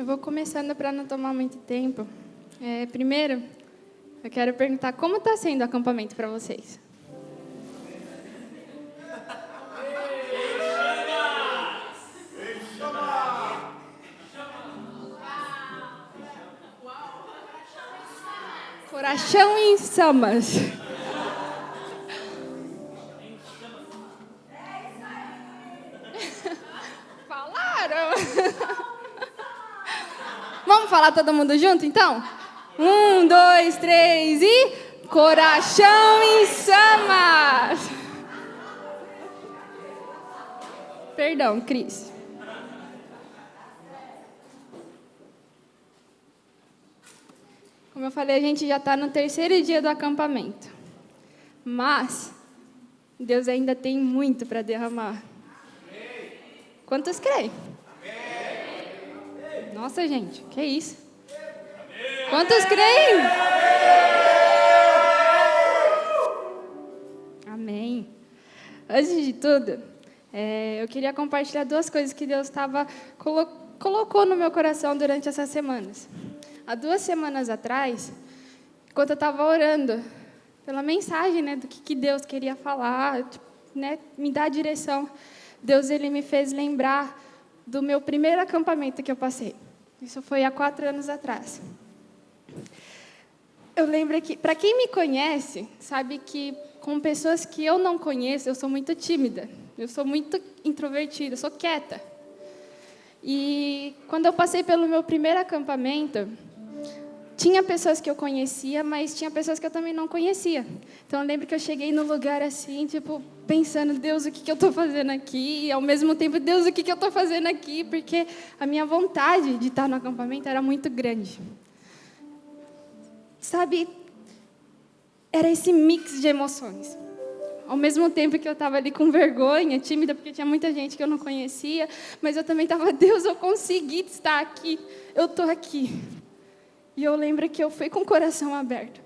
Eu vou começando para não tomar muito tempo. Primeiro, eu quero perguntar como está sendo o acampamento para vocês. Coração em chamas. Falaram? Vamos falar todo mundo junto, então? 1, 2, 3 e... Coração em chamas! Perdão, Cris. Como eu falei, a gente já está no 3º dia do acampamento. Mas Deus ainda tem muito para derramar. Quantos creem? Nossa, gente, que isso? Quantos creem? Amém. Antes de tudo, eu queria compartilhar 2 coisas que Deus colocou no meu coração durante essas semanas. Há 2 semanas atrás, enquanto eu estava orando pela mensagem, do que Deus queria falar, me dar a direção, Deus ele me fez lembrar do meu primeiro acampamento que eu passei. Isso foi há 4 anos atrás. Eu lembro que, para quem me conhece, sabe que com pessoas que eu não conheço, eu sou muito tímida, eu sou muito introvertida, eu sou quieta. E quando eu passei pelo meu primeiro acampamento, tinha pessoas que eu conhecia, mas tinha pessoas que eu também não conhecia. Então, eu lembro que eu cheguei no lugar assim, pensando, Deus, o que eu estou fazendo aqui? E, ao mesmo tempo, Deus, o que eu estou fazendo aqui? Porque a minha vontade de estar no acampamento era muito grande. Sabe, era esse mix de emoções. Ao mesmo tempo que eu estava ali com vergonha, tímida, porque tinha muita gente que eu não conhecia, mas eu também estava, Deus, eu consegui estar aqui, eu estou aqui. E eu lembro que eu fui com o coração aberto.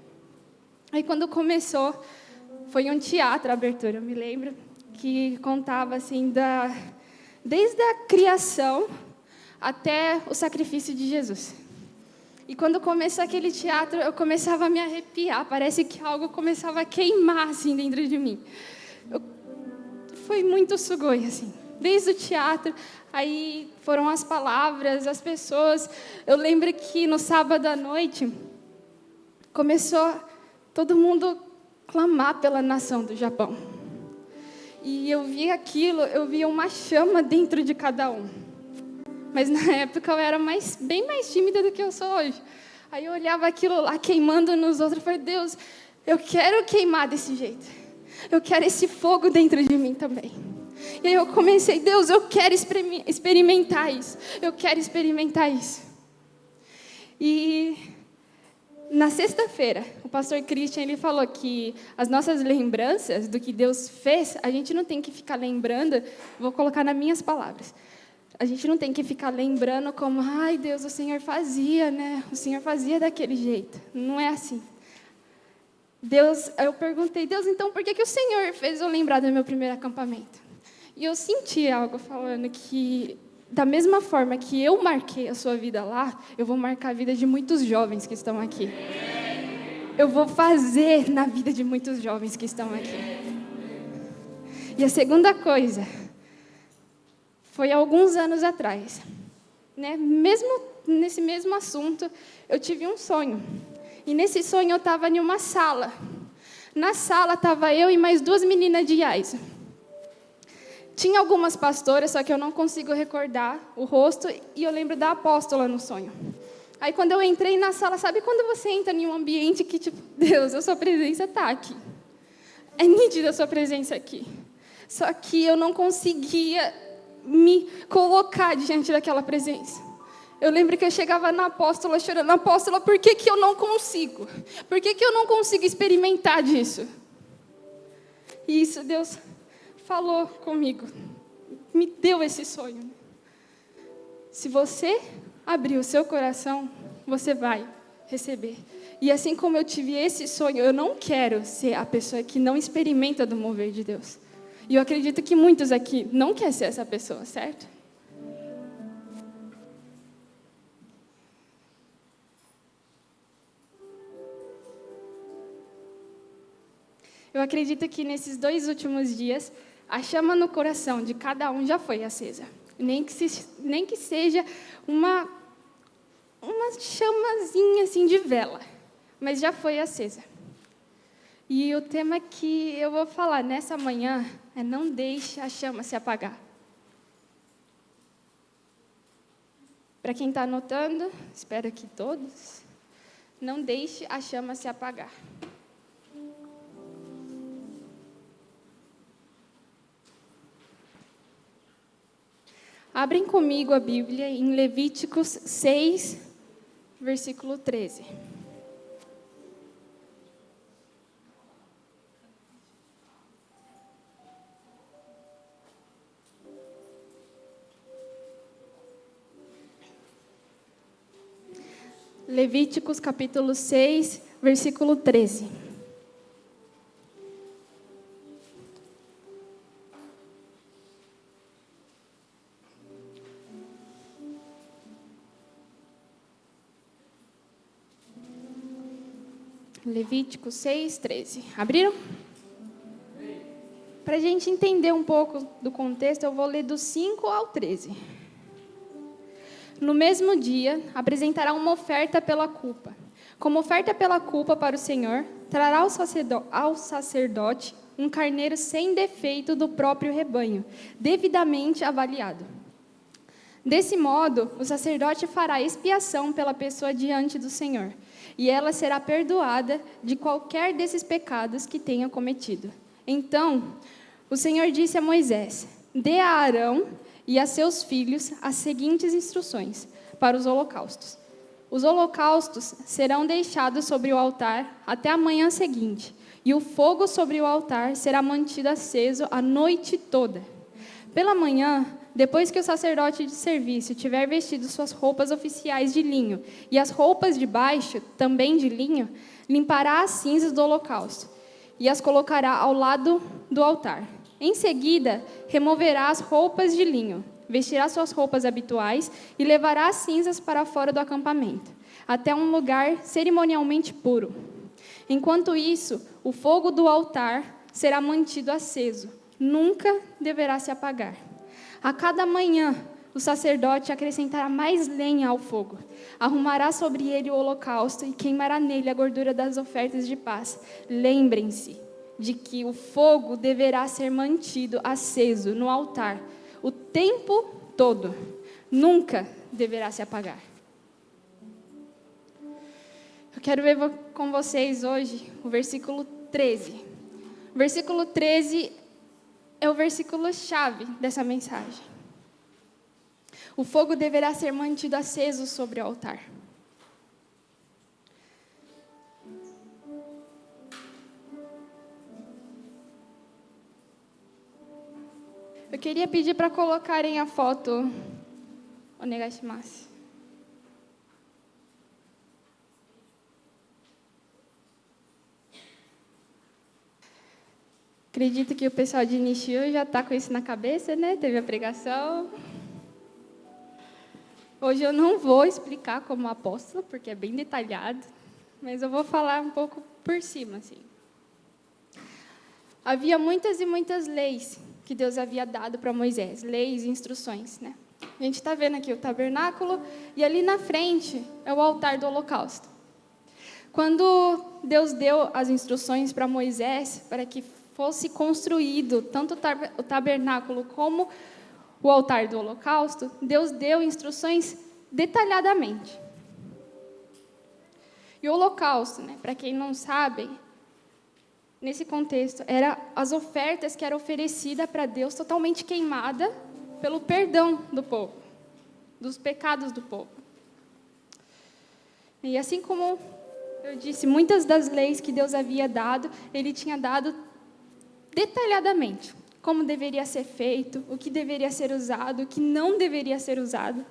Aí, quando começou, foi um teatro a abertura, eu me lembro, que contava, assim, desde a criação até o sacrifício de Jesus. E quando começou aquele teatro, eu começava a me arrepiar, parece que algo começava a queimar, assim, dentro de mim. Foi muito sugoi, assim, desde o teatro. Aí foram as palavras, as pessoas. Eu lembro que no sábado à noite, começou todo mundo clamar pela nação do Japão. E eu via aquilo, eu via uma chama dentro de cada um. Mas na época eu era bem mais tímida do que eu sou hoje. Aí eu olhava aquilo lá queimando nos outros e falei, Deus, eu quero queimar desse jeito. Eu quero esse fogo dentro de mim também. E aí eu comecei, Deus, eu quero experimentar isso. Eu quero experimentar isso. E na sexta-feira, o pastor Christian ele falou que as nossas lembranças do que Deus fez, a gente não tem que ficar lembrando, vou colocar nas minhas palavras. A gente não tem que ficar lembrando como, ai Deus, o Senhor fazia, O Senhor fazia daquele jeito. Não é assim. Eu perguntei, Deus, então por que o Senhor fez eu lembrar do meu primeiro acampamento? E eu senti algo falando que, da mesma forma que eu marquei a sua vida lá, eu vou marcar a vida de muitos jovens que estão aqui. Eu vou fazer na vida de muitos jovens que estão aqui. E a segunda coisa, foi alguns anos atrás. Mesmo nesse mesmo assunto, eu tive um sonho. E nesse sonho eu estava em uma sala. Na sala estava eu e mais 2 meninas de Yaiso. Tinha algumas pastoras, só que eu não consigo recordar o rosto, e eu lembro da apóstola no sonho. Aí, quando eu entrei na sala, sabe quando você entra em um ambiente que, Deus, a sua presença está aqui. É nítida a sua presença aqui. Só que eu não conseguia me colocar diante daquela presença. Eu lembro que eu chegava na apóstola chorando, apóstola, por que eu não consigo? Por que eu não consigo experimentar disso? E isso Deus falou comigo, me deu esse sonho. Se você abrir o seu coração, você vai receber. E assim como eu tive esse sonho, eu não quero ser a pessoa que não experimenta do mover de Deus. E eu acredito que muitos aqui não querem ser essa pessoa, certo? acredito que nesses 2 últimos dias, a chama no coração de cada um já foi acesa. Nem que seja uma chamazinha assim de vela, mas já foi acesa. E o tema que eu vou falar nessa manhã é: não deixe a chama se apagar. Para quem está anotando, espero que todos, não deixe a chama se apagar. Abrem comigo a Bíblia em Levíticos 6, versículo 13. Levíticos capítulo 6, versículo 13. Levítico 6, 13. Abriram? Para a gente entender um pouco do contexto, eu vou ler do 5 ao 13. No mesmo dia, apresentará uma oferta pela culpa. Como oferta pela culpa para o Senhor, trará ao sacerdote um carneiro sem defeito do próprio rebanho, devidamente avaliado. Desse modo, o sacerdote fará expiação pela pessoa diante do Senhor, e ela será perdoada de qualquer desses pecados que tenha cometido. Então, o Senhor disse a Moisés: dê a Arão e a seus filhos as seguintes instruções para os holocaustos. Os holocaustos serão deixados sobre o altar até a manhã seguinte, e o fogo sobre o altar será mantido aceso a noite toda. Pela manhã, depois que o sacerdote de serviço tiver vestido suas roupas oficiais de linho e as roupas de baixo, também de linho, limpará as cinzas do holocausto e as colocará ao lado do altar. Em seguida, removerá as roupas de linho, vestirá suas roupas habituais e levará as cinzas para fora do acampamento, até um lugar cerimonialmente puro. Enquanto isso, o fogo do altar será mantido aceso, nunca deverá se apagar. A cada manhã, o sacerdote acrescentará mais lenha ao fogo, arrumará sobre ele o holocausto e queimará nele a gordura das ofertas de paz. Lembrem-se de que o fogo deverá ser mantido aceso no altar o tempo todo, nunca deverá se apagar. Eu quero ver com vocês hoje o versículo 13. O versículo 13 é o versículo-chave dessa mensagem. O fogo deverá ser mantido aceso sobre o altar. Eu queria pedir para colocarem a foto onegashimasu. Acredito que o pessoal de Nishio já está com isso na cabeça, né? Teve a pregação. Hoje eu não vou explicar como apóstolo, porque é bem detalhado, mas eu vou falar um pouco por cima, assim. Havia muitas e muitas leis que Deus havia dado para Moisés, leis e instruções, né? A gente está vendo aqui o tabernáculo, e ali na frente é o altar do holocausto. Quando Deus deu as instruções para Moisés, para que fosse construído tanto o tabernáculo como o altar do holocausto, Deus deu instruções detalhadamente. E o holocausto, né, para quem não sabe, nesse contexto, eram as ofertas que eram oferecidas para Deus totalmente queimada pelo perdão do povo, dos pecados do povo. E assim como eu disse, muitas das leis que Deus havia dado, Ele tinha dado detalhadamente como deveria ser feito, o que deveria ser usado, o que não deveria ser usado.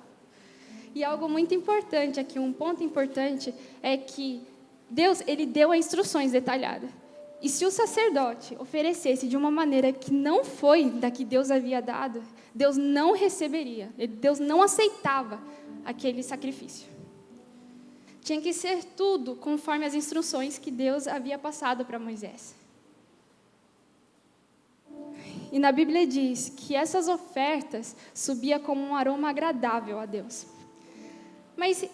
E algo muito importante aqui, um ponto importante, é que Deus, Ele deu as instruções detalhadas. E se o sacerdote oferecesse de uma maneira que não foi da que Deus havia dado, Deus não receberia, Deus não aceitava aquele sacrifício. Tinha que ser tudo conforme as instruções que Deus havia passado para Moisés. E na Bíblia diz que essas ofertas subiam como um aroma agradável a Deus. Mas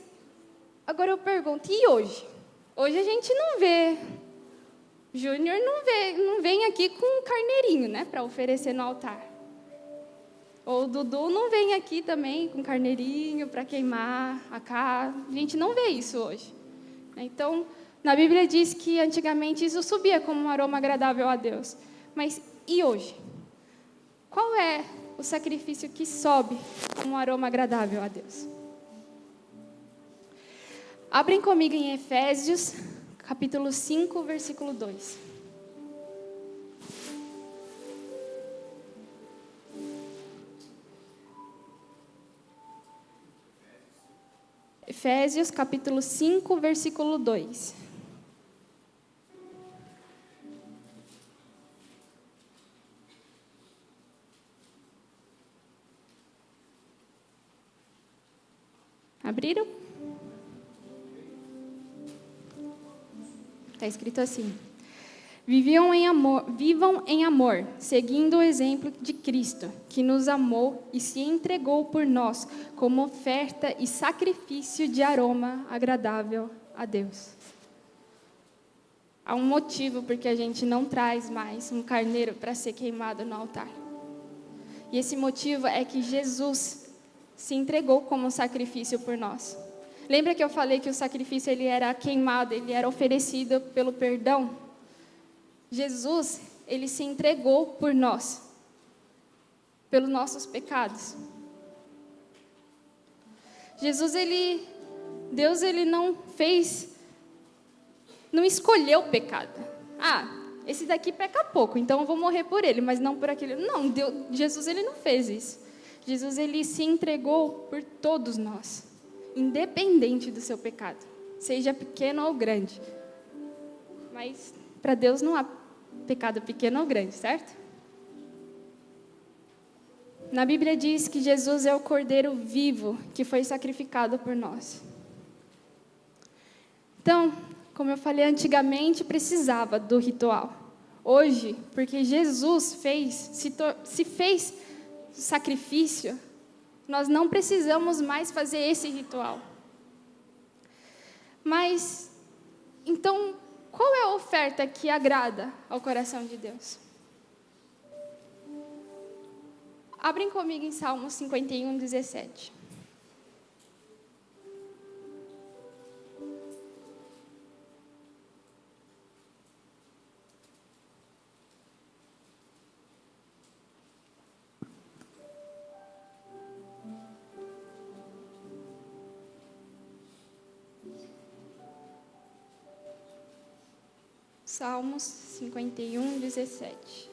agora eu pergunto, e hoje? Hoje a gente não vê, Júnior não vem aqui com um carneirinho, né, para oferecer no altar. Ou o Dudu não vem aqui também com carneirinho para queimar a carne. A gente não vê isso hoje. Então, na Bíblia diz que antigamente isso subia como um aroma agradável a Deus. Mas e hoje? Qual é o sacrifício que sobe como um aroma agradável a Deus? Abrem comigo em Efésios, capítulo 5, versículo 2. Efésios, capítulo 5, versículo 2. Abriram? Está escrito assim: vivam em amor, seguindo o exemplo de Cristo, que nos amou e se entregou por nós como oferta e sacrifício de aroma agradável a Deus. Há um motivo porque a gente não traz mais um carneiro para ser queimado no altar. E esse motivo é que Jesus se entregou como sacrifício por nós. Lembra que eu falei que o sacrifício ele era queimado, ele era oferecido pelo perdão? Jesus, ele se entregou por nós, pelos nossos pecados. Deus ele não escolheu o pecado. Esse daqui peca pouco, então eu vou morrer por ele, mas não por aquele. Não, Jesus ele não fez isso. Jesus ele se entregou por todos nós, independente do seu pecado, seja pequeno ou grande. Mas para Deus não há pecado pequeno ou grande, certo? Na Bíblia diz que Jesus é o Cordeiro vivo que foi sacrificado por nós. Então, como eu falei antigamente, precisava do ritual. Hoje, porque Jesus se fez sacrifício, nós não precisamos mais fazer esse ritual. Mas, então, qual é a oferta que agrada ao coração de Deus? Abrem comigo em Salmos 51, 17. Salmos 51, 17.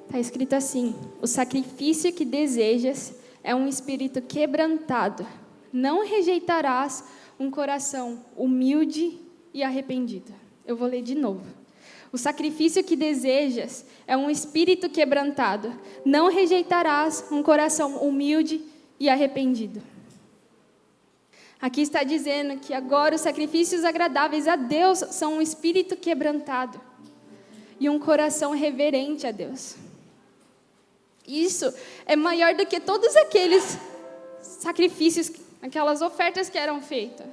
Está escrito assim: o sacrifício que desejas é um espírito quebrantado. Não rejeitarás um coração humilde e arrependido. Eu vou ler de novo. O sacrifício que desejas é um espírito quebrantado. Não rejeitarás um coração humilde e arrependido. Aqui está dizendo que agora os sacrifícios agradáveis a Deus são um espírito quebrantado e um coração reverente a Deus. Isso é maior do que todos aqueles sacrifícios, aquelas ofertas que eram feitas.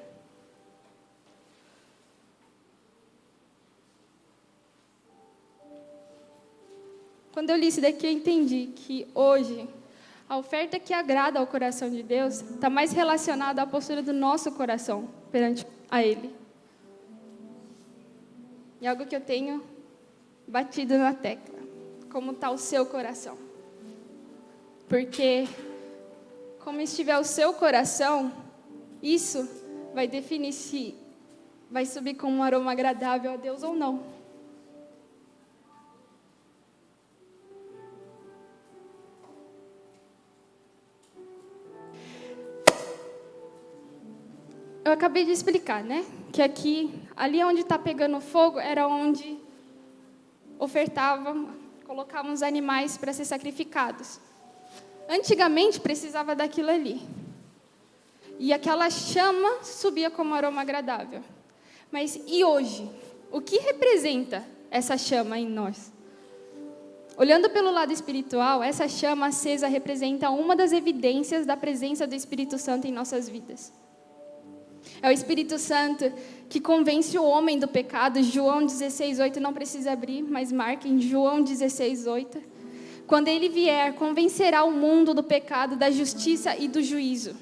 Quando eu li isso daqui, eu entendi que hoje, a oferta que agrada ao coração de Deus está mais relacionada à postura do nosso coração perante a Ele. E algo que eu tenho batido na tecla. Como está o seu coração? Porque, como estiver o seu coração, isso vai definir se vai subir com um aroma agradável a Deus ou não. Eu acabei de explicar, né? Que ali onde está pegando fogo, era onde ofertava colocavam os animais para ser sacrificados. Antigamente precisava daquilo ali. E aquela chama subia como aroma agradável. Mas e hoje? O que representa essa chama em nós? Olhando pelo lado espiritual, essa chama acesa representa uma das evidências da presença do Espírito Santo em nossas vidas. É o Espírito Santo que convence o homem do pecado. João 16:8, não precisa abrir, mas marquem João 16:8. Quando ele vier, convencerá o mundo do pecado, da justiça e do juízo.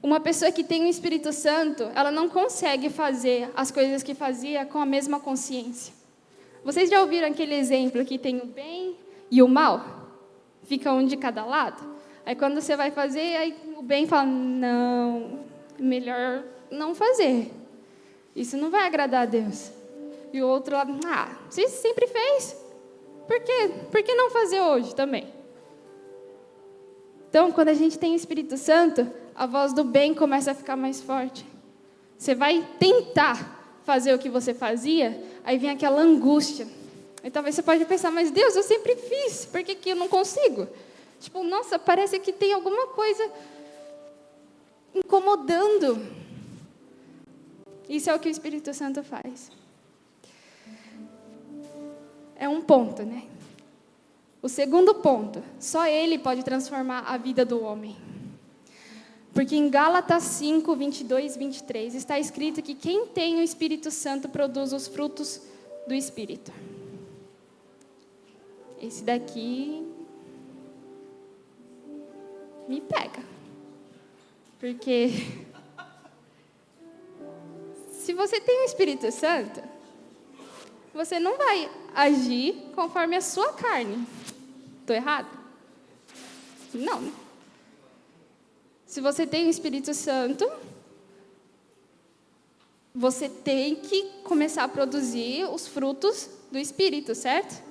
Uma pessoa que tem o Espírito Santo, ela não consegue fazer as coisas que fazia com a mesma consciência. Vocês já ouviram aquele exemplo que tem o bem e o mal? Fica um de cada lado? Aí quando você vai fazer, aí o bem fala, não, melhor não fazer. Isso não vai agradar a Deus. E o outro lado, você sempre fez. Por quê? Por que não fazer hoje também? Então, quando a gente tem o Espírito Santo, a voz do bem começa a ficar mais forte. Você vai tentar fazer o que você fazia, aí vem aquela angústia. Aí talvez você pode pensar, mas Deus, eu sempre fiz, por que eu não consigo? Tipo, nossa, parece que tem alguma coisa incomodando. Isso é o que o Espírito Santo faz. É um ponto, né? O segundo ponto, só Ele pode transformar a vida do homem. Porque em Gálatas 5, 22, 23, está escrito que quem tem o Espírito Santo produz os frutos do Espírito. Esse daqui me pega. Porque se você tem o Espírito Santo, você não vai agir conforme a sua carne. Estou errado? Não. Se você tem o Espírito Santo, você tem que começar a produzir os frutos do Espírito, certo?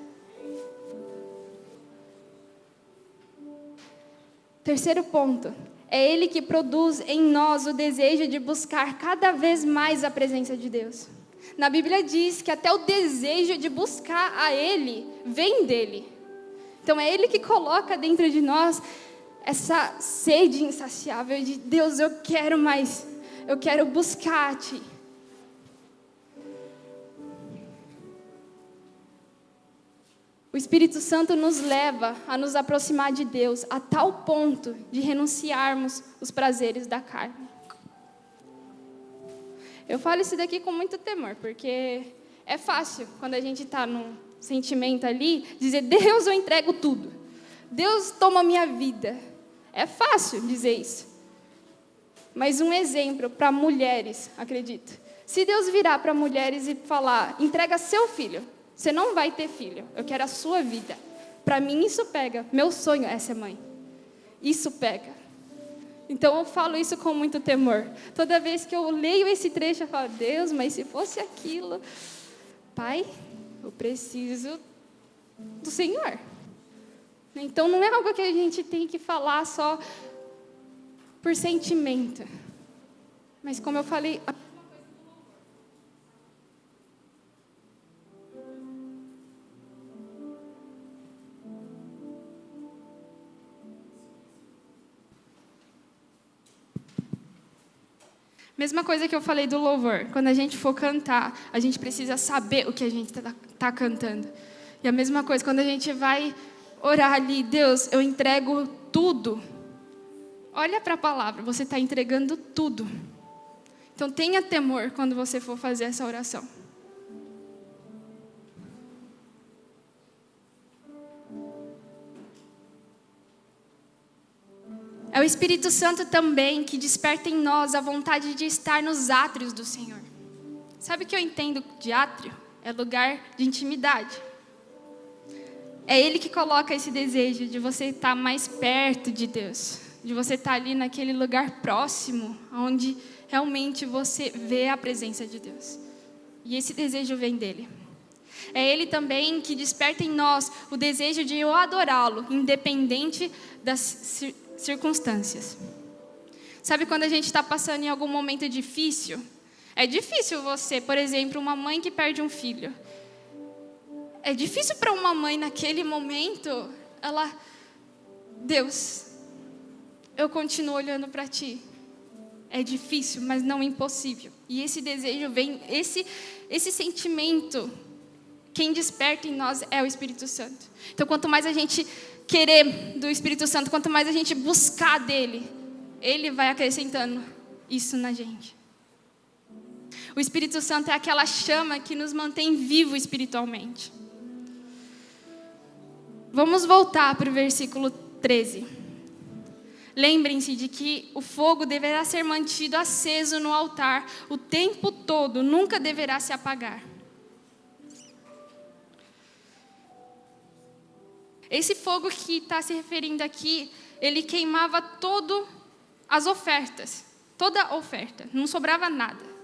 Terceiro ponto, é Ele que produz em nós o desejo de buscar cada vez mais a presença de Deus. Na Bíblia diz que até o desejo de buscar a Ele vem dEle. Então é Ele que coloca dentro de nós essa sede insaciável de Deus, eu quero mais, eu quero buscar a Ti. O Espírito Santo nos leva a nos aproximar de Deus a tal ponto de renunciarmos os prazeres da carne. Eu falo isso daqui com muito temor, porque é fácil, quando a gente está num sentimento ali, dizer, Deus, eu entrego tudo. Deus toma minha vida. É fácil dizer isso. Mas um exemplo para mulheres, acredito. Se Deus virar para mulheres e falar, entrega seu filho, você não vai ter filho, eu quero a sua vida. Para mim isso pega, meu sonho é ser mãe. Isso pega. Então eu falo isso com muito temor. Toda vez que eu leio esse trecho, eu falo, Deus, mas se fosse aquilo, Pai, eu preciso do Senhor. Então, não é algo que a gente tem que falar só por sentimento. Mas, como eu falei... Mesma coisa que eu falei do louvor. Quando a gente for cantar, a gente precisa saber o que a gente está cantando. E a mesma coisa, quando a gente vai... orar ali, Deus, eu entrego tudo. Olha para a palavra, você está entregando tudo. Então tenha temor quando você for fazer essa oração. É o Espírito Santo também que desperta em nós a vontade de estar nos átrios do Senhor. Sabe o que eu entendo de átrio? É lugar de intimidade. É Ele que coloca esse desejo de você estar mais perto de Deus, de você estar ali naquele lugar próximo, onde realmente você vê a presença de Deus. E esse desejo vem dEle. É Ele também que desperta em nós o desejo de eu adorá-lo, independente das circunstâncias. Sabe quando a gente está passando em algum momento difícil? É difícil você, por exemplo, uma mãe que perde um filho. É difícil para uma mãe naquele momento, Deus, eu continuo olhando para ti. É difícil, mas não impossível. E esse desejo vem, esse sentimento, quem desperta em nós é o Espírito Santo. Então, quanto mais a gente querer do Espírito Santo, quanto mais a gente buscar dele, ele vai acrescentando isso na gente. O Espírito Santo é aquela chama que nos mantém vivo espiritualmente. Vamos voltar para o versículo 13. Lembrem-se de que o fogo deverá ser mantido aceso no altar o tempo todo, nunca deverá se apagar. Esse fogo que está se referindo aqui, ele queimava todas as ofertas, toda a oferta, não sobrava nada.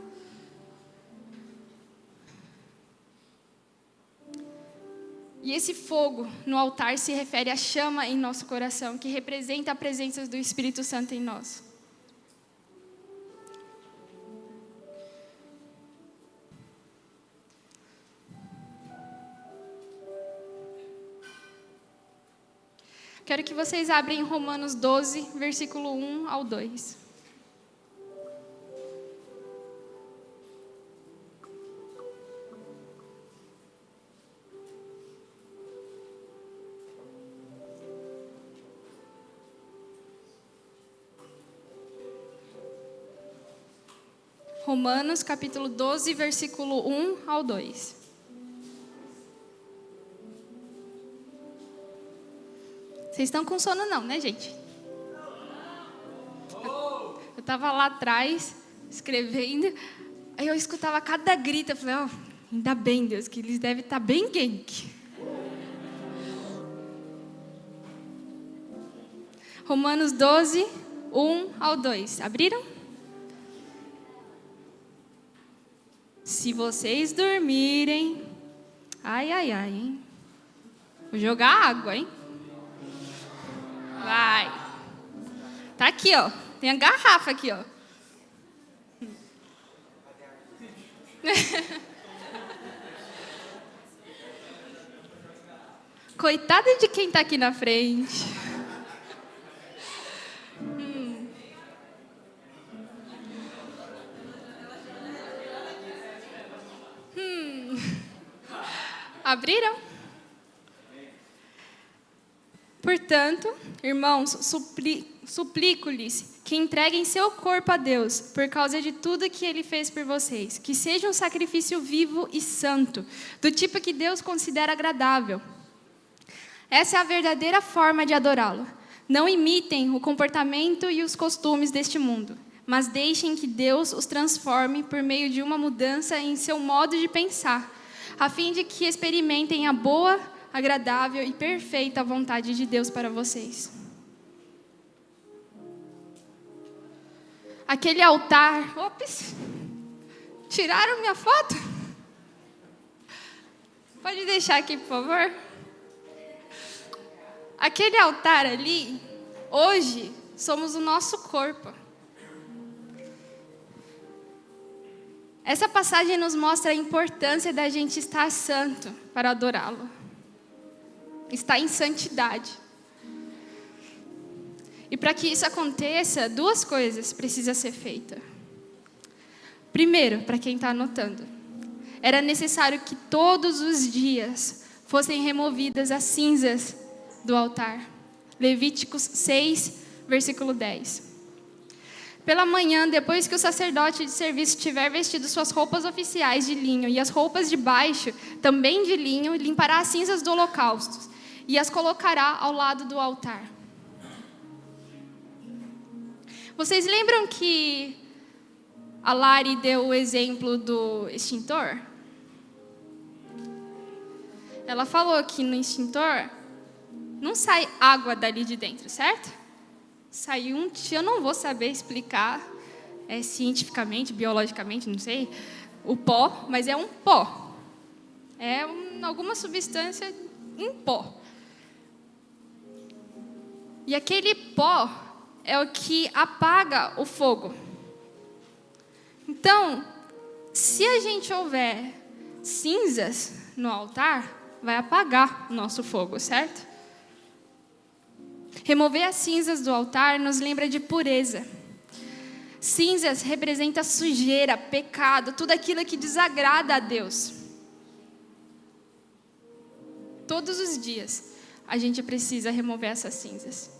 E esse fogo no altar se refere à chama em nosso coração, que representa a presença do Espírito Santo em nós. Quero que vocês abrem Romanos 12, versículo 1 ao 2. Romanos, capítulo 12, versículo 1 ao 2. Vocês estão com sono não, né, gente? Eu estava lá atrás, escrevendo, aí eu escutava cada grito, eu falei, ainda bem, Deus, que eles devem estar bem quentes. Romanos 12, 1 ao 2. Abriram? Se vocês dormirem, ai, hein? Vou jogar água, hein? Vai. Tá aqui, ó. Tem a garrafa aqui, ó. Coitada de quem tá aqui na frente. Abriram? Portanto, irmãos, suplico-lhes que entreguem seu corpo a Deus, por causa de tudo que Ele fez por vocês, que seja um sacrifício vivo e santo, do tipo que Deus considera agradável. Essa é a verdadeira forma de adorá-lo. Não imitem o comportamento e os costumes deste mundo, mas deixem que Deus os transforme por meio de uma mudança em seu modo de pensar, a fim de que experimentem a boa, agradável e perfeita vontade de Deus para vocês. Aquele altar... Ops! Tiraram minha foto? Pode deixar aqui, por favor? Aquele altar ali, hoje, somos o nosso corpo. Essa passagem nos mostra a importância da gente estar santo para adorá-lo. Estar em santidade. E para que isso aconteça, duas coisas precisam ser feitas. Primeiro, para quem está anotando, era necessário que todos os dias fossem removidas as cinzas do altar. Levíticos 6, versículo 10. Pela manhã, depois que o sacerdote de serviço tiver vestido suas roupas oficiais de linho e as roupas de baixo, também de linho, limpará as cinzas do holocausto e as colocará ao lado do altar. Vocês lembram que a Lari deu o exemplo do extintor? Ela falou que no extintor não sai água dali de dentro, certo? Sai eu não vou saber explicar cientificamente, biologicamente, não sei, o pó, mas é um pó. É alguma substância em pó. E aquele pó é o que apaga o fogo. Então, se a gente houver cinzas no altar, vai apagar o nosso fogo, certo? Remover as cinzas do altar nos lembra de pureza. Cinzas representa sujeira, pecado, tudo aquilo que desagrada a Deus. Todos os dias a gente precisa remover essas cinzas.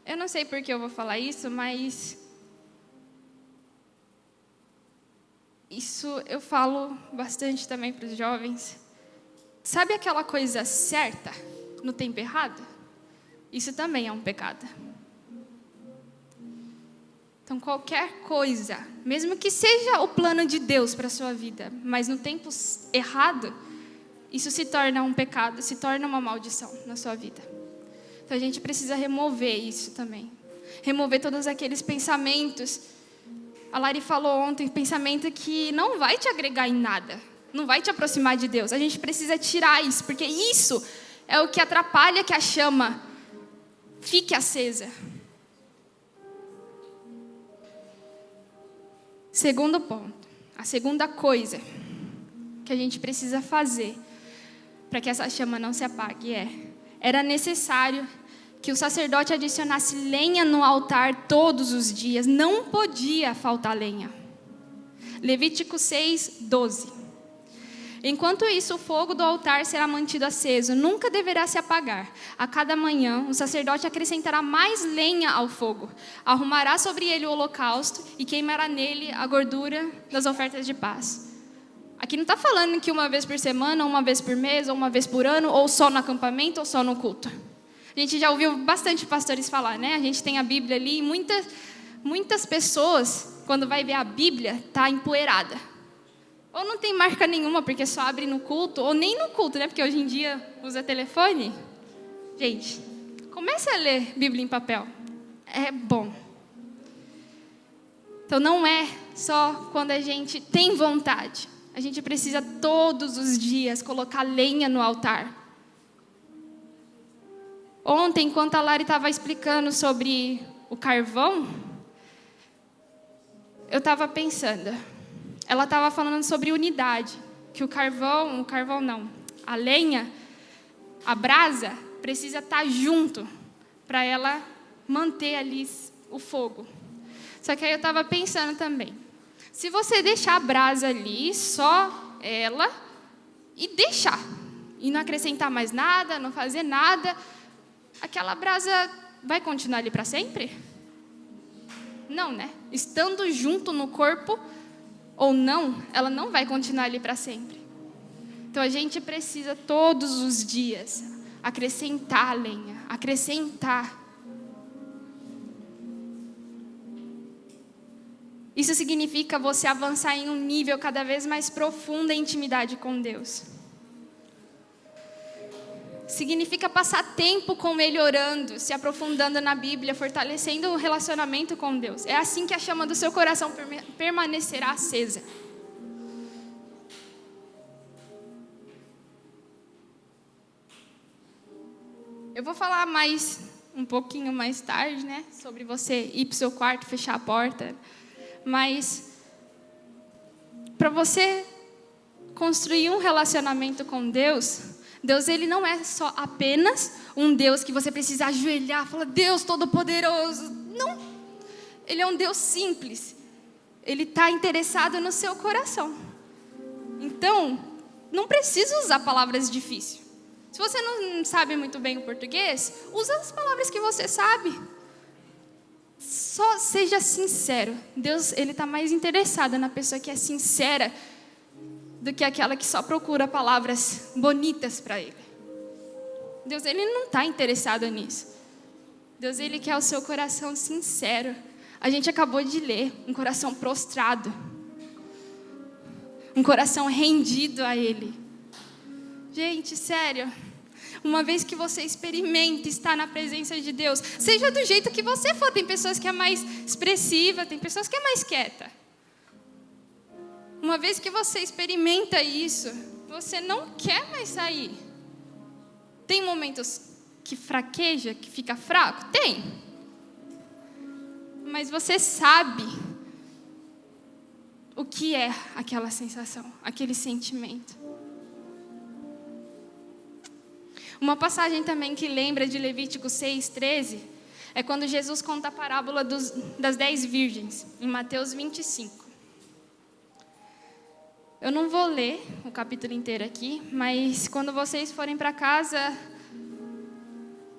Eu não sei por que eu vou falar isso, mas isso eu falo bastante também para os jovens. Sabe aquela coisa certa no tempo errado? Isso também é um pecado. Então, qualquer coisa, mesmo que seja o plano de Deus para a sua vida, mas no tempo errado, isso se torna um pecado, se torna uma maldição na sua vida. Então, a gente precisa remover isso também. Remover todos aqueles pensamentos. A Lari falou ontem, pensamento que não vai te agregar em nada. Não vai te aproximar de Deus. A gente precisa tirar isso, porque isso é o que atrapalha que a chama fique acesa. Segundo ponto. A segunda coisa que a gente precisa fazer para que essa chama não se apague era necessário que o sacerdote adicionasse lenha no altar todos os dias. Não podia faltar lenha. Levítico 6, 12. Enquanto isso, o fogo do altar será mantido aceso, nunca deverá se apagar. A cada manhã, o sacerdote acrescentará mais lenha ao fogo, arrumará sobre ele o holocausto e queimará nele a gordura das ofertas de paz. Aqui não está falando que uma vez por semana, uma vez por mês, ou uma vez por ano, ou só no acampamento, ou só no culto. A gente já ouviu bastante pastores falar, né? A gente tem a Bíblia ali e muitas pessoas, quando vai ver a Bíblia, está empoeirada. Ou não tem marca nenhuma, porque só abre no culto, ou nem no culto, né? Porque hoje em dia usa telefone. Gente, comece a ler Bíblia em papel. É bom. Então não é só quando a gente tem vontade. A gente precisa todos os dias colocar lenha no altar. Ontem, enquanto a Lari estava explicando sobre o carvão, eu estava pensando. Ela estava falando sobre unidade. Que a lenha, a brasa, precisa estar junto para ela manter ali o fogo. Só que aí eu estava pensando também. Se você deixar a brasa ali, só ela, e deixar, e não acrescentar mais nada, não fazer nada, aquela brasa vai continuar ali para sempre? Não, né? Estando junto no corpo ou não, ela não vai continuar ali para sempre. Então a gente precisa todos os dias acrescentar a lenha, acrescentar. Isso significa você avançar em um nível cada vez mais profundo em intimidade com Deus. Significa passar tempo com Ele orando, se aprofundando na Bíblia, fortalecendo o relacionamento com Deus. É assim que a chama do seu coração permanecerá acesa. Eu vou falar um pouquinho mais tarde, né? Sobre você ir para o seu quarto, fechar a porta. Mas, para você construir um relacionamento com Deus, Ele não é só apenas um Deus que você precisa ajoelhar e falar, Deus Todo-Poderoso. Não, Ele é um Deus simples. Ele está interessado no seu coração. Então, não precisa usar palavras difíceis. Se você não sabe muito bem o português, usa as palavras que você sabe. Só seja sincero. Deus, Ele está mais interessado na pessoa que é sincera do que aquela que só procura palavras bonitas para Ele. Deus, Ele não está interessado nisso. Deus, Ele quer o seu coração sincero. A gente acabou de ler, um coração prostrado. Um coração rendido a Ele. Gente, sério. Uma vez que você experimenta estar na presença de Deus, seja do jeito que você for. Tem pessoas que é mais expressiva, tem pessoas que é mais quieta. Uma vez que você experimenta isso, você não quer mais sair. Tem momentos que fraqueja, que fica fraco? Tem. mas você sabe o que é aquela sensação, aquele sentimento. Uma passagem também que lembra de Levítico 6:13 é quando Jesus conta a parábola das 10 virgens, em Mateus 25. Eu não vou ler o capítulo inteiro aqui, mas quando vocês forem para casa,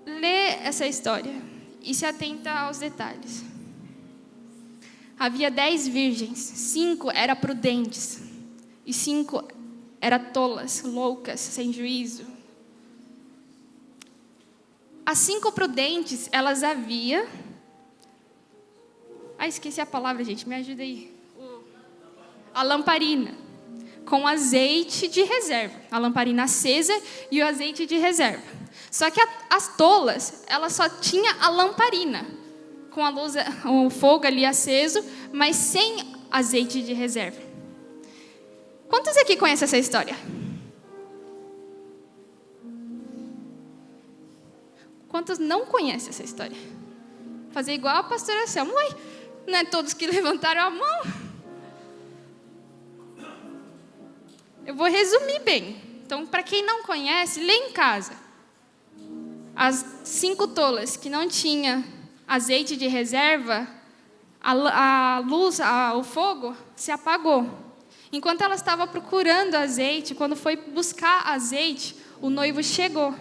lê essa história e se atenta aos detalhes. Havia 10 virgens, 5 eram prudentes e 5 eram tolas, loucas, sem juízo. As 5 prudentes, elas haviam... esqueci a palavra, gente, me ajuda aí. A lamparina, com azeite de reserva. A lamparina acesa e o azeite de reserva. Só que as tolas, elas só tinham a lamparina, com a luz, o fogo ali aceso, mas sem azeite de reserva. Quantos aqui conhecem essa história? Quantos não conhecem essa história? Fazer igual a pastora Selma. Ué, não é todos que levantaram a mão? Eu vou resumir bem. Então, para quem não conhece, lê em casa. As 5 tolas que não tinham azeite de reserva, a luz, o fogo se apagou. Enquanto ela estava procurando azeite, quando foi buscar azeite, o noivo chegou.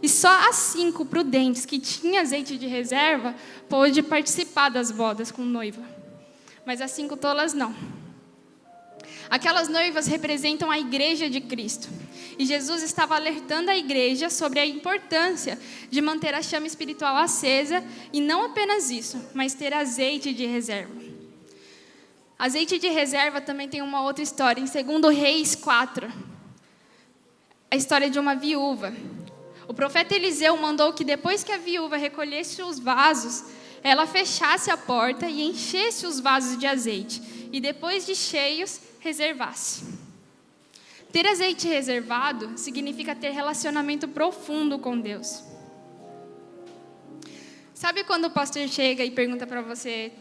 E só as 5 prudentes que tinham azeite de reserva pôde participar das bodas com o noivo. Mas as 5 tolas não. Aquelas noivas representam a igreja de Cristo. E Jesus estava alertando a igreja sobre a importância de manter a chama espiritual acesa, e não apenas isso, mas ter azeite de reserva. Azeite de reserva também tem uma outra história, em 2 Reis 4. A história de uma viúva. O profeta Eliseu mandou que depois que a viúva recolhesse os vasos, ela fechasse a porta e enchesse os vasos de azeite. E depois de cheios, reservasse. Ter azeite reservado significa ter relacionamento profundo com Deus. Sabe quando o pastor chega e pergunta para você: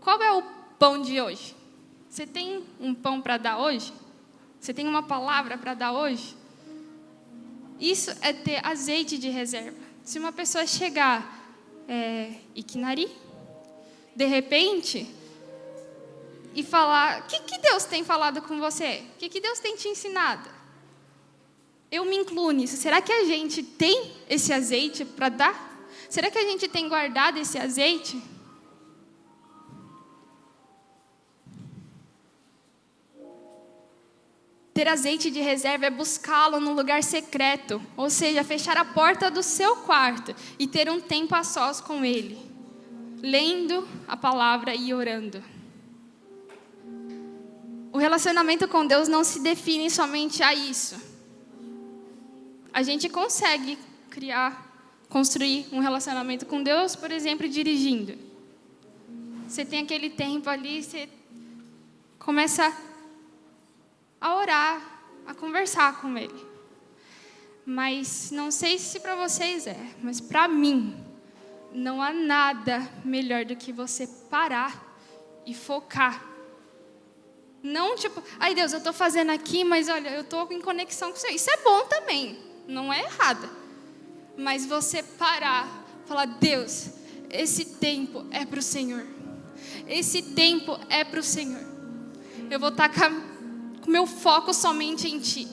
qual é o pão de hoje? Você tem um pão para dar hoje? Você tem uma palavra para dar hoje? Isso é ter azeite de reserva. Se uma pessoa chegar, Iquinari, de repente, e falar: o que Deus tem falado com você? O que Deus tem te ensinado? Eu me incluo nisso. Será que a gente tem esse azeite para dar? Será que a gente tem guardado esse azeite? Ter azeite de reserva é buscá-lo num lugar secreto, ou seja, fechar a porta do seu quarto e ter um tempo a sós com Ele, lendo a palavra e orando. O relacionamento com Deus não se define somente a isso. A gente consegue construir um relacionamento com Deus, por exemplo, dirigindo. Você tem aquele tempo ali, você começa a orar, a conversar com Ele. Mas não sei se para vocês mas para mim, não há nada melhor do que você parar e focar. Não tipo, ai Deus, eu estou fazendo aqui, mas olha, eu estou em conexão com o Senhor. Isso é bom também, não é errado. Mas você parar, falar: Deus, esse tempo é para o Senhor. Esse tempo é para o Senhor. Eu vou estar com meu foco somente em Ti.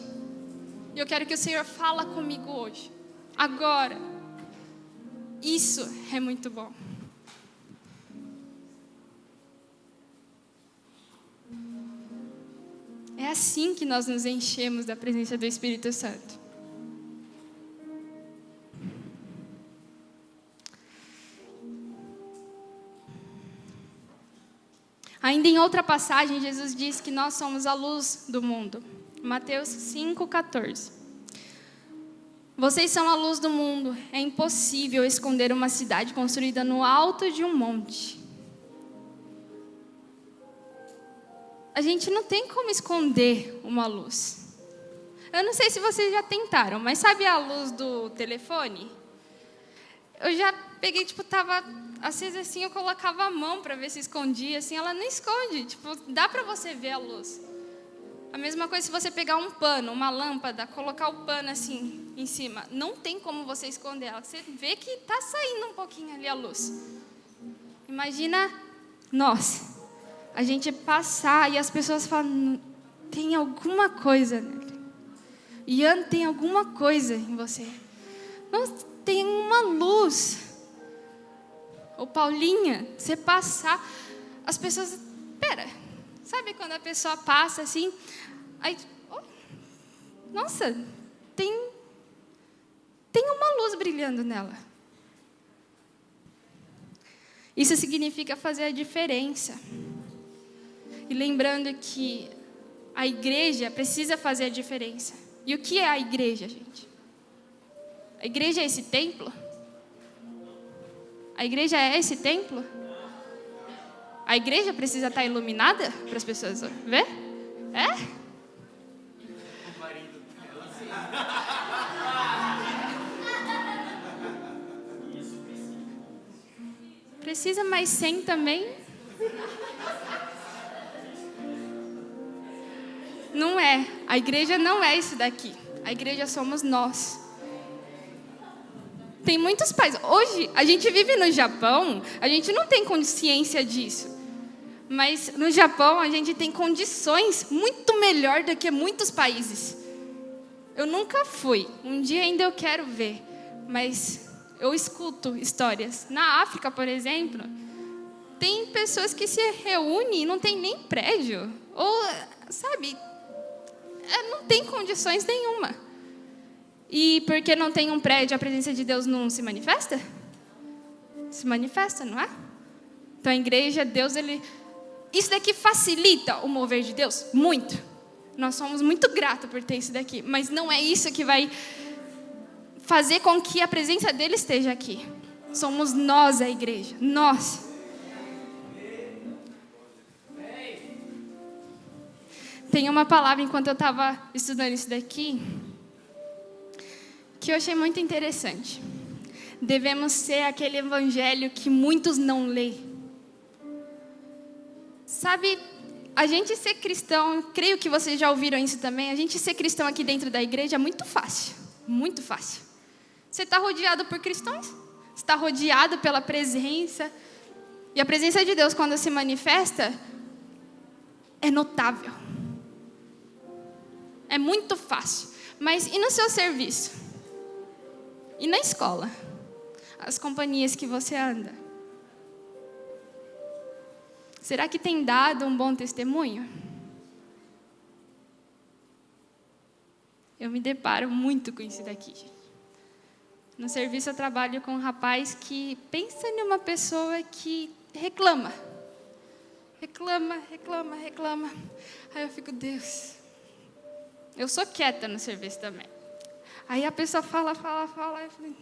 E eu quero que o Senhor fala comigo hoje, agora. Isso é muito bom. É assim que nós nos enchemos da presença do Espírito Santo. Ainda em outra passagem, Jesus diz que nós somos a luz do mundo. Mateus 5,14. Vocês são a luz do mundo. É impossível esconder uma cidade construída no alto de um monte. A gente não tem como esconder uma luz. Eu não sei se vocês já tentaram, mas sabe a luz do telefone? Eu já peguei, estava às vezes assim eu colocava a mão para ver se escondia, assim, ela não esconde, tipo, dá para você ver a luz. A mesma coisa se você pegar um pano, uma lâmpada, colocar o pano assim em cima, não tem como você esconder ela, você vê que está saindo um pouquinho ali a luz. Imagina nós, a gente passar e as pessoas falam, tem alguma coisa nele. Ian, tem alguma coisa em você. Nossa, tem uma luz. Ou Paulinha, você passar, as pessoas, pera, sabe quando a pessoa passa assim, aí, oh, nossa, tem uma luz brilhando nela. Isso significa fazer a diferença. E lembrando que a igreja precisa fazer a diferença. E o que é a igreja, gente? A igreja é esse templo? A igreja é esse templo? A igreja precisa estar iluminada para as pessoas ver? É? Precisa, mas sem também? Não é. A igreja não é isso daqui. A igreja somos nós. Tem muitos pais. Hoje, a gente vive no Japão, a gente não tem consciência disso. Mas no Japão, a gente tem condições muito melhor do que muitos países. Eu nunca fui. Um dia ainda eu quero ver. Mas eu escuto histórias. Na África, por exemplo, tem pessoas que se reúnem e não tem nem prédio. Ou, sabe, não tem condições nenhuma. E porque não tem um prédio, a presença de Deus não se manifesta? Se manifesta, não é? Então a igreja, Deus, isso daqui facilita o mover de Deus? Muito. Nós somos muito gratos por ter isso daqui. Mas não é isso que vai fazer com que a presença dele esteja aqui. Somos nós a igreja. Nós. Tem uma palavra, enquanto eu estava estudando isso daqui, que eu achei muito interessante. Devemos ser aquele evangelho que muitos não lêem. Sabe, a gente ser cristão, creio que vocês já ouviram isso também, a gente ser cristão aqui dentro da igreja é muito fácil. Muito fácil. Você está rodeado por cristãos? Você está rodeado pela presença. E a presença de Deus, quando se manifesta, é notável. É muito fácil. Mas e no seu serviço? E na escola? As companhias que você anda? Será que tem dado um bom testemunho? Eu me deparo muito com isso daqui, gente. No serviço eu trabalho com um rapaz que pensa em uma pessoa que reclama. Reclama. Aí eu fico, Deus. Eu sou quieta no serviço também. Aí a pessoa fala. Eu falei,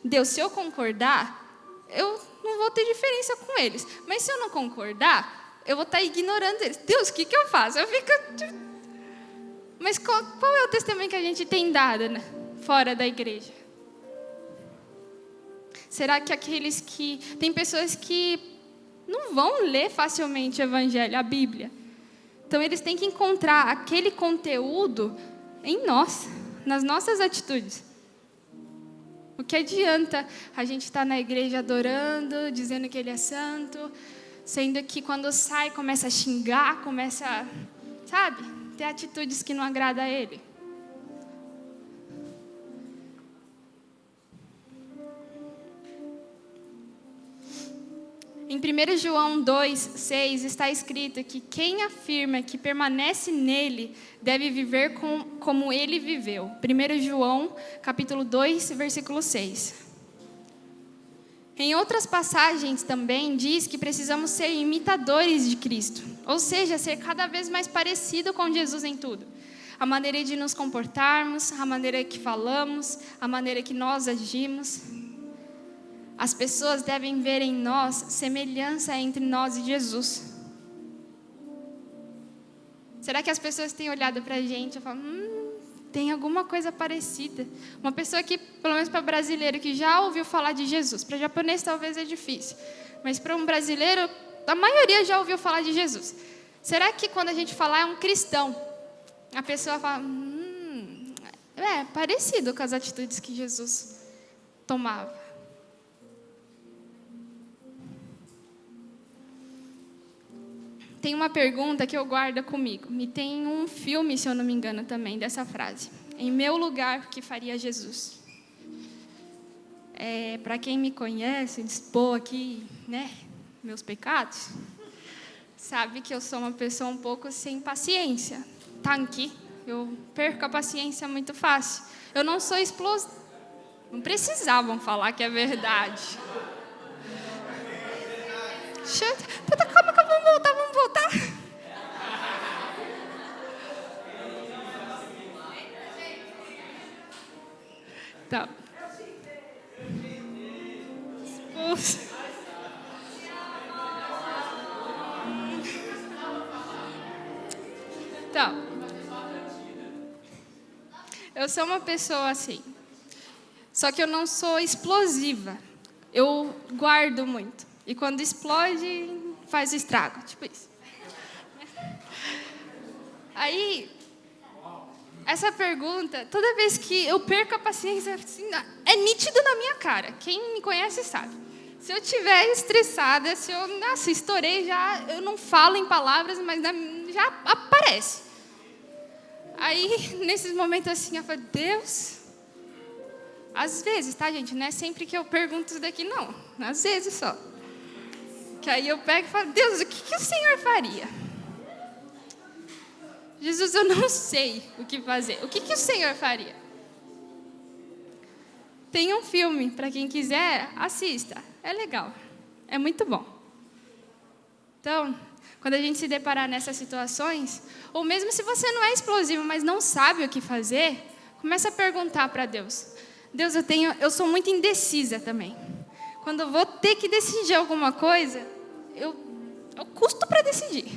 Deus, se eu concordar, eu não vou ter diferença com eles. Mas se eu não concordar, eu vou estar ignorando eles. Deus, o que eu faço? Eu fico... Mas qual é o testemunho que a gente tem dado, né, fora da igreja? Será que aqueles que... Tem pessoas que não vão ler facilmente o Evangelho, a Bíblia. Então, eles têm que encontrar aquele conteúdo em nós, nas nossas atitudes. O que adianta a gente estar na igreja adorando, dizendo que Ele é santo, sendo que quando sai começa a xingar, começa, sabe, ter atitudes que não agradam a Ele. Em 1 João 2,6 está escrito que quem afirma que permanece nele deve viver como ele viveu. 1 João, capítulo 2, versículo 6. Em outras passagens também diz que precisamos ser imitadores de Cristo, ou seja, ser cada vez mais parecido com Jesus em tudo. A maneira de nos comportarmos, a maneira que falamos, a maneira que nós agimos. As pessoas devem ver em nós semelhança entre nós e Jesus. Será que as pessoas têm olhado para a gente e falam, tem alguma coisa parecida. Uma pessoa que, pelo menos para brasileiro, que já ouviu falar de Jesus. Para japonês talvez é difícil. Mas para um brasileiro, a maioria já ouviu falar de Jesus. Será que quando a gente falar é um cristão, a pessoa fala, é parecido com as atitudes que Jesus tomava? Tem uma pergunta que eu guardo comigo. E tem um filme, se eu não me engano, também, dessa frase. Em meu lugar, o que faria Jesus? Para quem me conhece, expor aqui, né, meus pecados, sabe que eu sou uma pessoa um pouco sem paciência. Tanque. Eu perco a paciência muito fácil. Eu não sou explosiva. Não precisavam falar que é verdade. Calma, vamos voltar. Tá. Então, eu sou uma pessoa assim. Só que eu não sou explosiva. Eu guardo muito. E quando explode, faz estrago. Tipo isso. Aí, essa pergunta, toda vez que eu perco a paciência, assim, é nítido na minha cara. Quem me conhece sabe. Se eu estiver estressada, se eu estourei, já, eu não falo em palavras, mas já aparece. Aí, nesses momentos assim, eu falo, Deus... Às vezes, tá, gente? Não é sempre que eu pergunto isso daqui, não. Às vezes só. Que aí eu pego e falo, Deus, o que o Senhor faria? Jesus, eu não sei o que fazer. O que o Senhor faria? Tem um filme, para quem quiser, assista. É legal. É muito bom. Então, quando a gente se deparar nessas situações, ou mesmo se você não é explosivo, mas não sabe o que fazer, comece a perguntar para Deus. Deus, eu sou muito indecisa também. Quando eu vou ter que decidir alguma coisa, eu custo para decidir.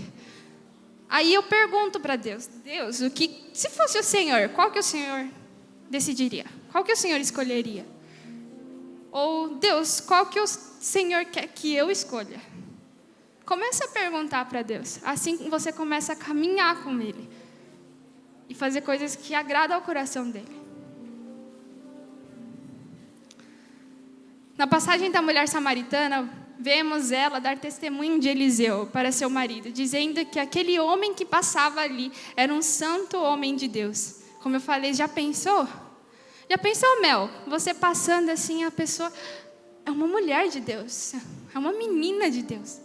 Aí eu pergunto para Deus, Deus, se fosse o Senhor, qual que o Senhor decidiria? Qual que o Senhor escolheria? Ou, Deus, qual que o Senhor quer que eu escolha? Comece a perguntar para Deus. Assim você começa a caminhar com Ele. E fazer coisas que agradam ao coração dEle. Na passagem da mulher samaritana, vemos ela dar testemunho de Eliseu para seu marido, dizendo que aquele homem que passava ali era um santo homem de Deus. Como eu falei, já pensou? Já pensou, Mel? Você passando assim, a pessoa é uma mulher de Deus, é uma menina de Deus.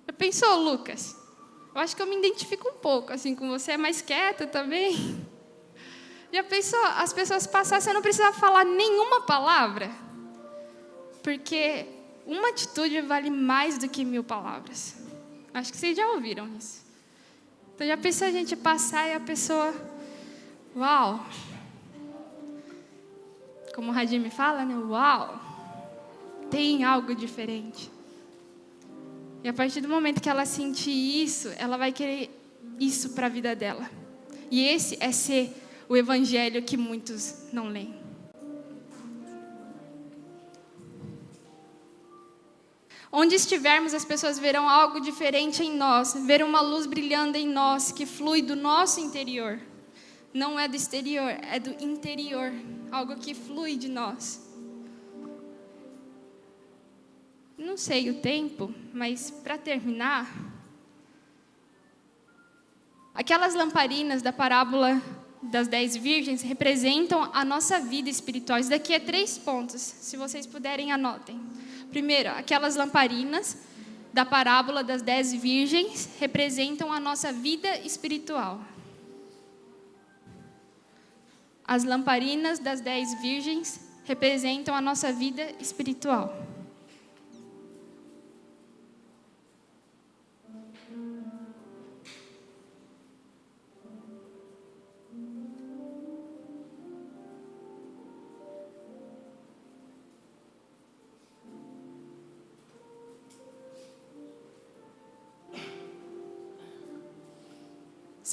Já pensou, Lucas? Eu acho que eu me identifico um pouco assim com você, é mais quieta também. Já pensou, as pessoas passassem, você não precisa falar nenhuma palavra? Porque uma atitude vale mais do que 1000 palavras. Acho que vocês já ouviram isso. Então já pensou a gente passar e a pessoa... Uau! Como o Radim me fala, né? Uau! Tem algo diferente. E a partir do momento que ela sentir isso, ela vai querer isso para a vida dela. E esse é ser o evangelho que muitos não leem. Onde estivermos, as pessoas verão algo diferente em nós, verão uma luz brilhando em nós, que flui do nosso interior. Não é do exterior, é do interior, algo que flui de nós. Não sei o tempo, mas para terminar, aquelas lamparinas da parábola das 10 virgens representam a nossa vida espiritual. Isso daqui é 3 pontos, se vocês puderem, anotem. Primeiro, aquelas lamparinas da parábola das 10 virgens representam a nossa vida espiritual. As lamparinas das 10 virgens representam a nossa vida espiritual.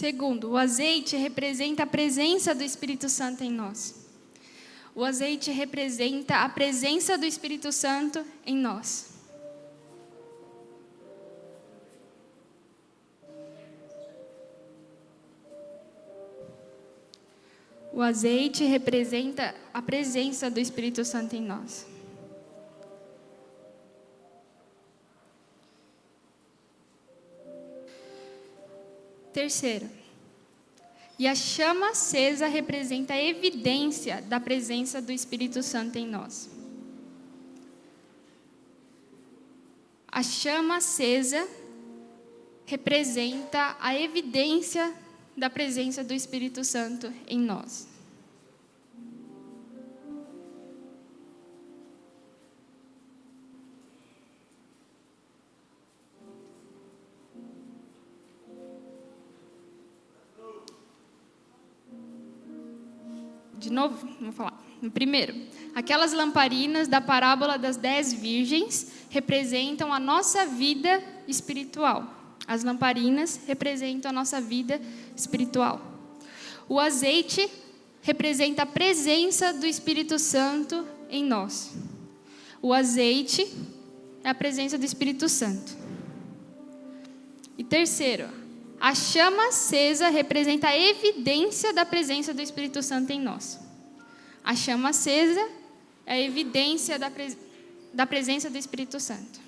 Segundo, o azeite representa a presença do Espírito Santo em nós. O azeite representa a presença do Espírito Santo em nós. O azeite representa a presença do Espírito Santo em nós. Terceiro, e a chama acesa representa a evidência da presença do Espírito Santo em nós. A chama acesa representa a evidência da presença do Espírito Santo em nós. De novo, vou falar. Primeiro, aquelas lamparinas da parábola das 10 virgens representam a nossa vida espiritual. As lamparinas representam a nossa vida espiritual. O azeite representa a presença do Espírito Santo em nós. O azeite é a presença do Espírito Santo. E terceiro, a chama acesa representa a evidência da presença do Espírito Santo em nós. A chama acesa é a evidência da presença do Espírito Santo.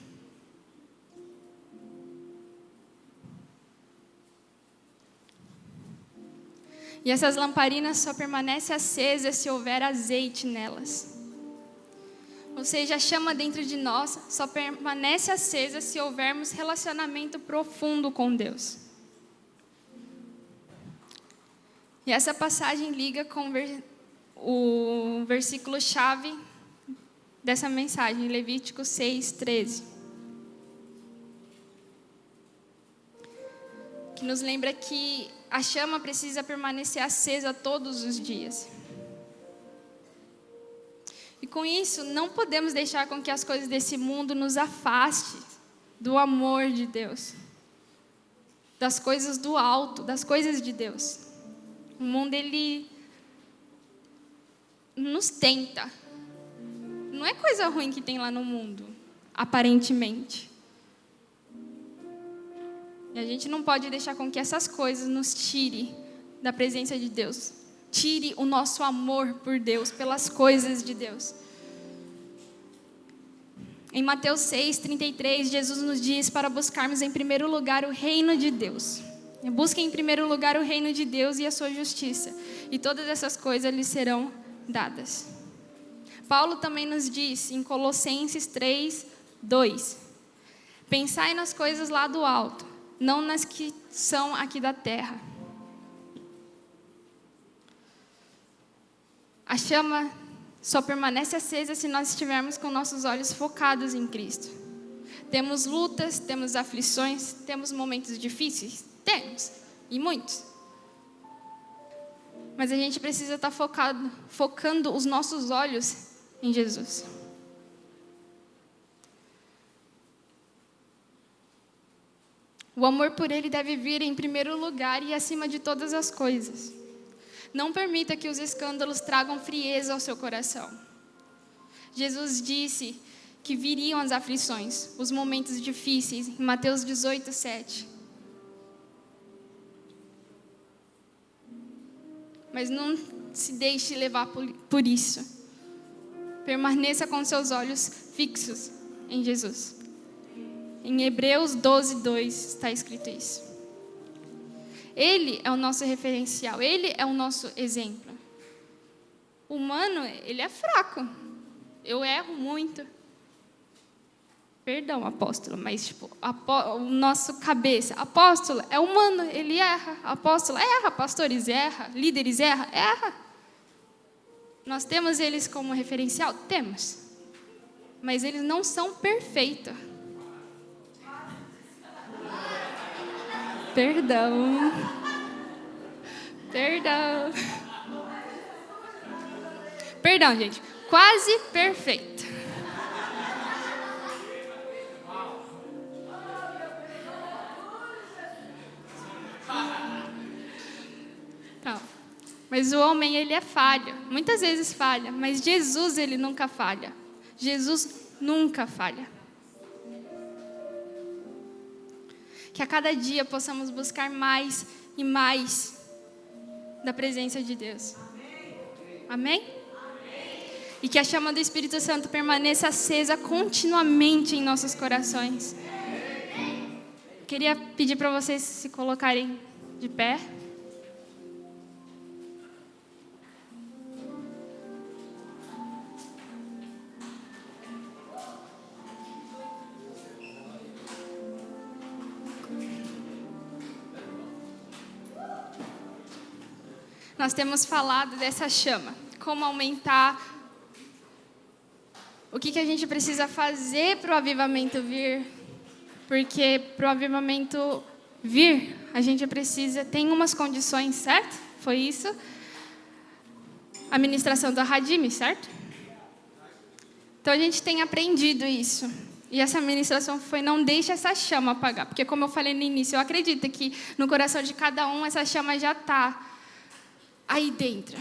E essas lamparinas só permanecem acesas se houver azeite nelas. Ou seja, a chama dentro de nós só permanece acesa se houvermos relacionamento profundo com Deus. E essa passagem liga com o versículo-chave dessa mensagem, Levítico 6:13. Que nos lembra que a chama precisa permanecer acesa todos os dias. E com isso, não podemos deixar com que as coisas desse mundo nos afastem do amor de Deus, das coisas do alto, das coisas de Deus. O mundo, ele nos tenta. Não é coisa ruim que tem lá no mundo, aparentemente. E a gente não pode deixar com que essas coisas nos tire da presença de Deus. Tire o nosso amor por Deus, pelas coisas de Deus. Em Mateus 6:33, Jesus nos diz para buscarmos em primeiro lugar o reino de Deus. Busquem em primeiro lugar o reino de Deus e a sua justiça, e todas essas coisas lhes serão dadas. Paulo também nos diz em Colossenses 3:2: pensai nas coisas lá do alto, não nas que são aqui da terra. A chama só permanece acesa se nós estivermos com nossos olhos focados em Cristo. Temos lutas, temos aflições, temos momentos difíceis? Temos, e muitos. Mas a gente precisa estar focando os nossos olhos em Jesus. O amor por Ele deve vir em primeiro lugar e acima de todas as coisas. Não permita que os escândalos tragam frieza ao seu coração. Jesus disse que viriam as aflições, os momentos difíceis, em Mateus 18:7. Mas não se deixe levar por isso. Permaneça com seus olhos fixos em Jesus. Em Hebreus 12:2 está escrito isso. Ele é o nosso referencial, Ele é o nosso exemplo. O humano, ele é fraco. Eu erro muito. Perdão, apóstolo, mas o nosso cabeça, apóstolo, é humano, ele erra. Apóstolo erra, pastores erra, líderes erra. Nós temos eles como referencial? Temos. Mas eles não são perfeitos. Perdão, gente. Quase perfeito. Então, mas o homem, ele é falho. Muitas vezes falha, mas Jesus, ele nunca falha. Jesus nunca falha. Que a cada dia possamos buscar mais e mais da presença de Deus. Amém? E que a chama do Espírito Santo permaneça acesa continuamente em nossos corações. Queria pedir para vocês se colocarem de pé. Nós temos falado dessa chama, como aumentar, o que a gente precisa fazer para o avivamento vir, porque para o avivamento vir, a gente precisa, tem umas condições, certo? Foi isso? A ministração do Hadimi, certo? Então a gente tem aprendido isso. E essa ministração foi: não deixe essa chama apagar, porque como eu falei no início, eu acredito que no coração de cada um essa chama já está aí dentro.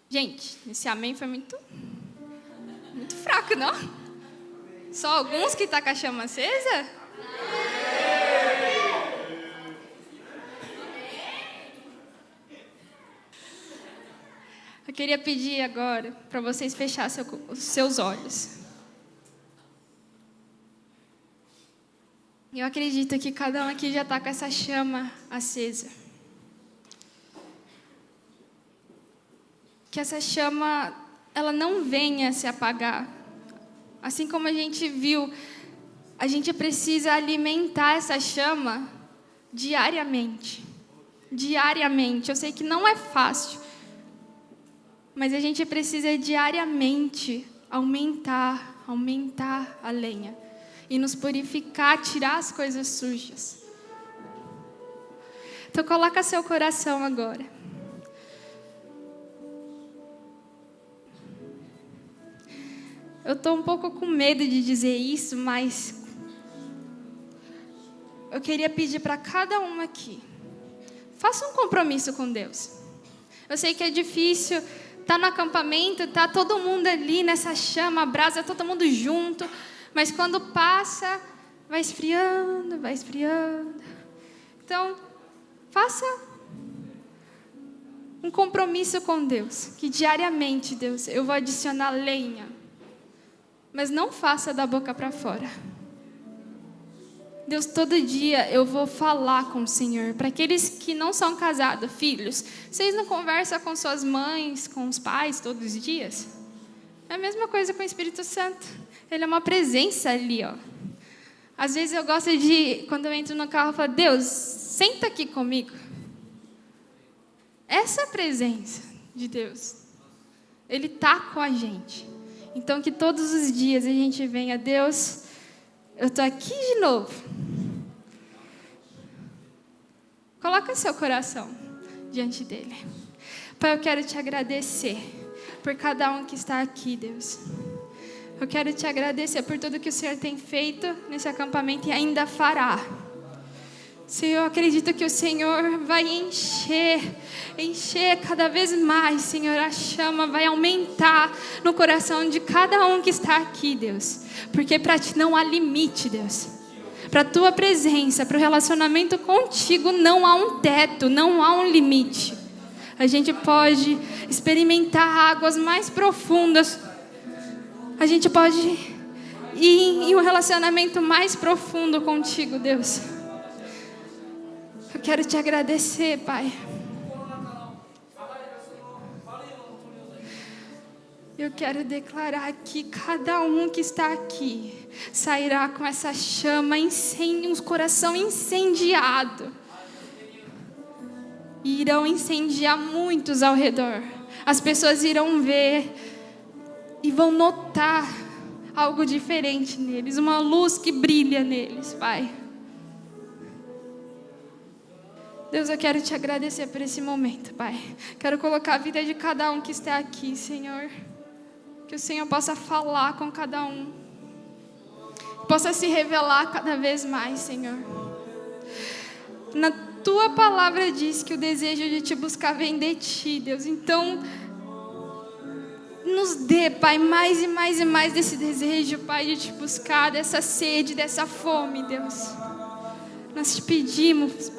Gente, esse amém foi muito fraco, não? Só alguns que estão com a chama acesa? Eu queria pedir agora para vocês fecharem os seus olhos. Eu acredito que cada um aqui já está com essa chama acesa. Que essa chama, ela não venha se apagar. Assim como a gente viu, a gente precisa alimentar essa chama diariamente. Diariamente. Eu sei que não é fácil, mas a gente precisa diariamente aumentar a lenha. E nos purificar, tirar as coisas sujas. Então coloca seu coração agora. Eu estou um pouco com medo de dizer isso, mas eu queria pedir para cada um aqui: faça um compromisso com Deus. Eu sei que é difícil, tá no acampamento, tá todo mundo ali nessa chama, a brasa, todo mundo junto. Mas quando passa, vai esfriando. Então, faça um compromisso com Deus. Que diariamente, Deus, eu vou adicionar lenha. Mas não faça da boca para fora. Deus, todo dia eu vou falar com o Senhor. Para aqueles que não são casados, filhos, vocês não conversam com suas mães, com os pais todos os dias? É a mesma coisa com o Espírito Santo. Ele é uma presença ali, ó. Às vezes eu gosto de, quando eu entro no carro, eu falo: Deus, senta aqui comigo. Essa é a presença de Deus. Ele está com a gente. Então que todos os dias a gente venha: Deus, eu estou aqui de novo. Coloca seu coração diante dele. Pai, eu quero te agradecer por cada um que está aqui, Deus. Eu quero te agradecer por tudo que o Senhor tem feito nesse acampamento e ainda fará. Senhor, eu acredito que o Senhor vai encher cada vez mais, Senhor. A chama vai aumentar no coração de cada um que está aqui, Deus. Porque para ti não há limite, Deus. Para a tua presença, para o relacionamento contigo, não há um teto, não há um limite. A gente pode experimentar águas mais profundas. A gente pode ir em um relacionamento mais profundo contigo, Deus. Eu quero te agradecer, Pai. Eu quero declarar que cada um que está aqui sairá com essa chama, um coração incendiado. E irão incendiar muitos ao redor. As pessoas irão ver e vão notar algo diferente neles, uma luz que brilha neles, Pai. Deus, eu quero te agradecer por esse momento, Pai. Quero colocar a vida de cada um que está aqui, Senhor. Que o Senhor possa falar com cada um. Possa se revelar cada vez mais, Senhor. Na tua palavra diz que o desejo de te buscar vem de ti, Deus. Então, nos dê, Pai, mais e mais e mais desse desejo, Pai, de te buscar, dessa sede, dessa fome, Deus. Nós te pedimos,